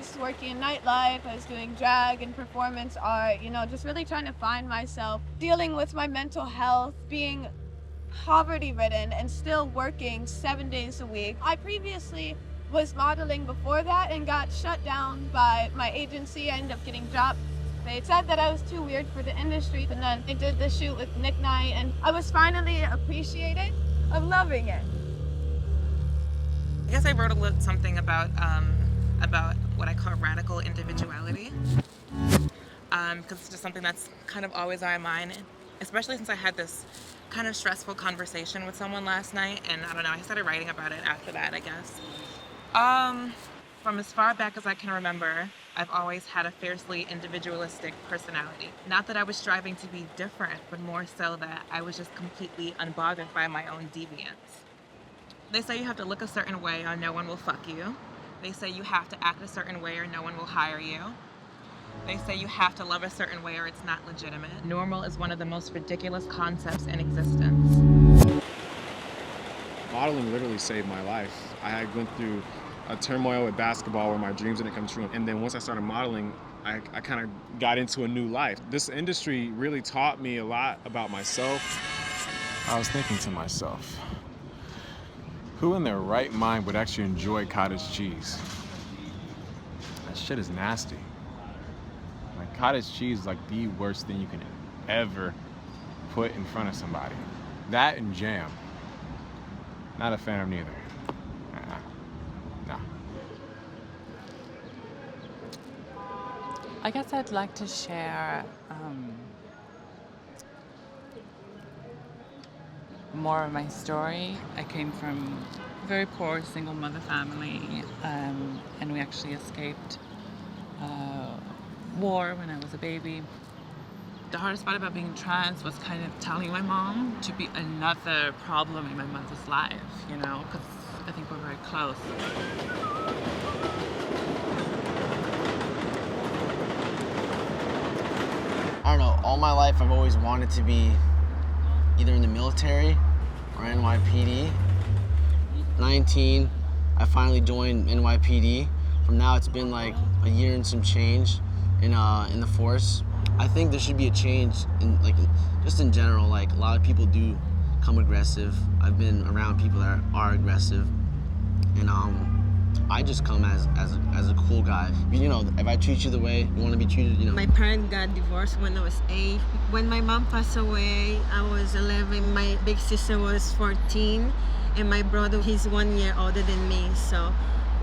was working in nightlife, I was doing drag and performance art, just really trying to find myself, dealing with my mental health, being poverty-ridden and still working 7 days a week. I previously was modeling before that and got shut down by my agency. I ended up getting dropped. They said that I was too weird for the industry, and then I did the shoot with Nick Knight, and I was finally appreciated. I'm loving it. I guess I wrote something about what I call radical individuality, because it's just something that's kind of always on my mind, especially since I had this kind of stressful conversation with someone last night, and I don't know, I started writing about it after that, I guess. From as far back as I can remember, I've always had a fiercely individualistic personality. Not that I was striving to be different, but more so that I was just completely unbothered by my own deviance. They say you have to look a certain way or no one will fuck you. They say you have to act a certain way or no one will hire you. They say you have to love a certain way or it's not legitimate. Normal is one of the most ridiculous concepts in existence. Modeling literally saved my life. I had went through a turmoil with basketball where my dreams didn't come true. And then once I started modeling, I kind of got into a new life. This industry really taught me a lot about myself. I was thinking to myself, who in their right mind would actually enjoy cottage cheese? That shit is nasty. Like, cottage cheese is like the worst thing you can ever put in front of somebody. That and jam. Not a fan of neither. No. I guess I'd like to share more of my story. I came from a very poor single mother family, and we actually escaped war when I was a baby. The hardest part about being trans was kind of telling my mom to be another problem in my mother's life, because I think we're very close. I don't know, all my life I've always wanted to be either in the military or NYPD. 19, I finally joined NYPD. From now it's been like a year and some change in the force. I think there should be a change just in general. Like, a lot of people do come aggressive. I've been around people that are aggressive, and I just come as a cool guy. If I treat you the way you want to be treated, My parents got divorced when I was 8. When my mom passed away, I was 11. My big sister was 14, and my brother, he's 1 year older than me. So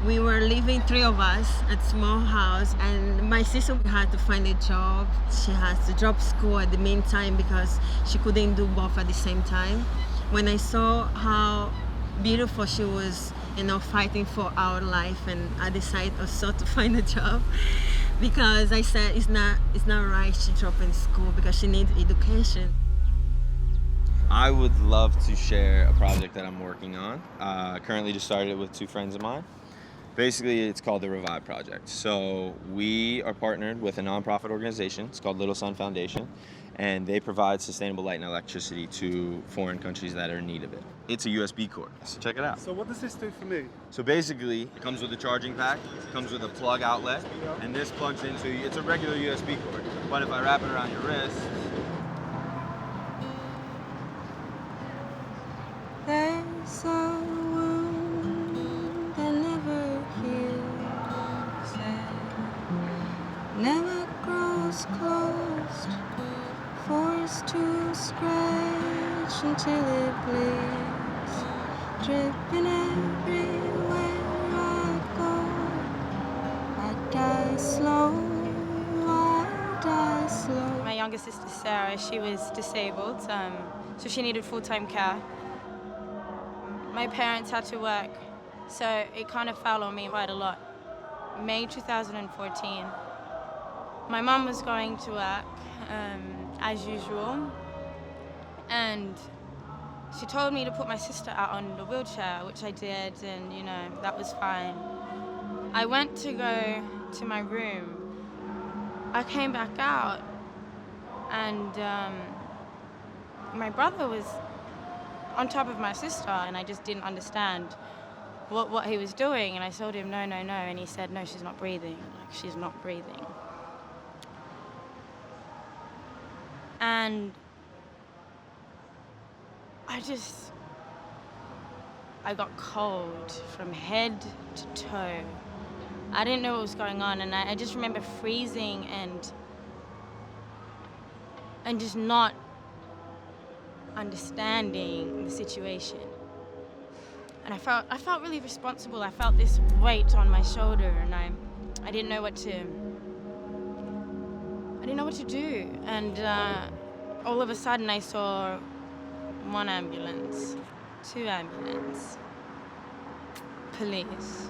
we were living, 3 of us, at a small house, and my sister had to find a job. She had to drop school at the meantime because she couldn't do both at the same time. When I saw how beautiful she was, fighting for our life, and I decided also to find a job because I said it's not right she dropping school because she needs education. I would love to share a project that I'm working on. Currently just started it with 2 friends of mine. Basically, it's called the Revive Project. So we are partnered with a nonprofit organization. It's called Little Sun Foundation, and they provide sustainable light and electricity to foreign countries that are in need of it. It's a USB cord, so check it out. So what does this do for me? So basically, it comes with a charging pack, it comes with a plug outlet, and this plugs into, it's a regular USB cord, but if I wrap it around your wrist, There's a wound that never heals, never grows closed, forced to scratch until it bleeds, dripping everywhere I go. I die slow, I die slow. My younger sister Sarah, she was disabled, so she needed full-time care. My parents had to work, so it kind of fell on me quite a lot. May 2014, my mom was going to work as usual, and she told me to put my sister out on the wheelchair, which I did, and that was fine. I went to go to my room. I came back out, and my brother was on top of my sister, and I just didn't understand what he was doing, and I told him no, and he said, no, she's not breathing. like she's not breathing. And I got cold from head to toe. I didn't know what was going on, and I just remember freezing and just not understanding the situation. And I felt really responsible. I felt this weight on my shoulder, and I didn't know what to do. And all of a sudden I saw one ambulance, two ambulances, police.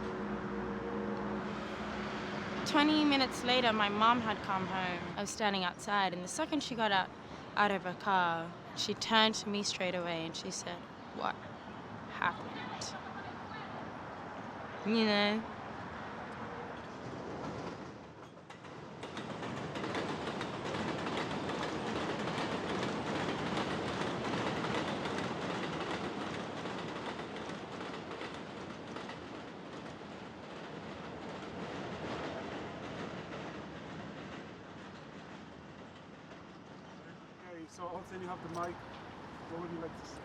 20 minutes later, my mom had come home. I was standing outside, and the second she got out of her car, she turned to me straight away and she said, "What happened?" You know? So, Alton, you have the mic. What would you like to say?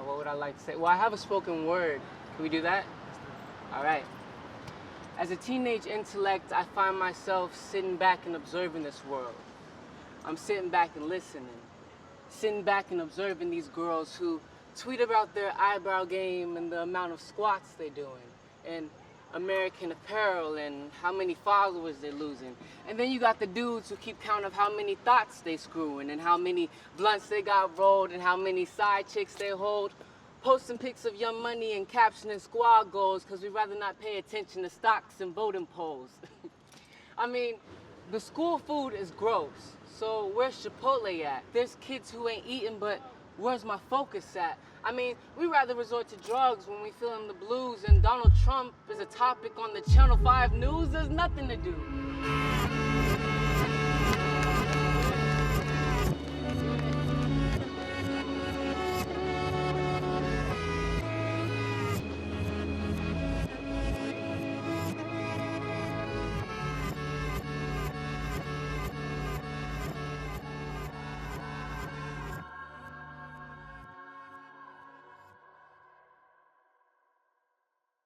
What would I like to say? Well, I have a spoken word. Can we do that? All right. As a teenage intellect, I find myself sitting back and observing this world. I'm sitting back and listening. Sitting back and observing these girls who tweet about their eyebrow game and the amount of squats they're doing, and American Apparel and how many followers they're losing. And then you got the dudes who keep count of how many thoughts they screwing and how many blunts they got rolled and how many side chicks they hold, posting pics of Young Money and captioning squad goals because we'd rather not pay attention to stocks and voting polls. I mean, the school food is gross, so where's Chipotle at? There's kids who ain't eating, but where's my focus at? I mean, we rather resort to drugs when we feeling the blues, and Donald Trump is a topic on the Channel 5 news. There's nothing to do.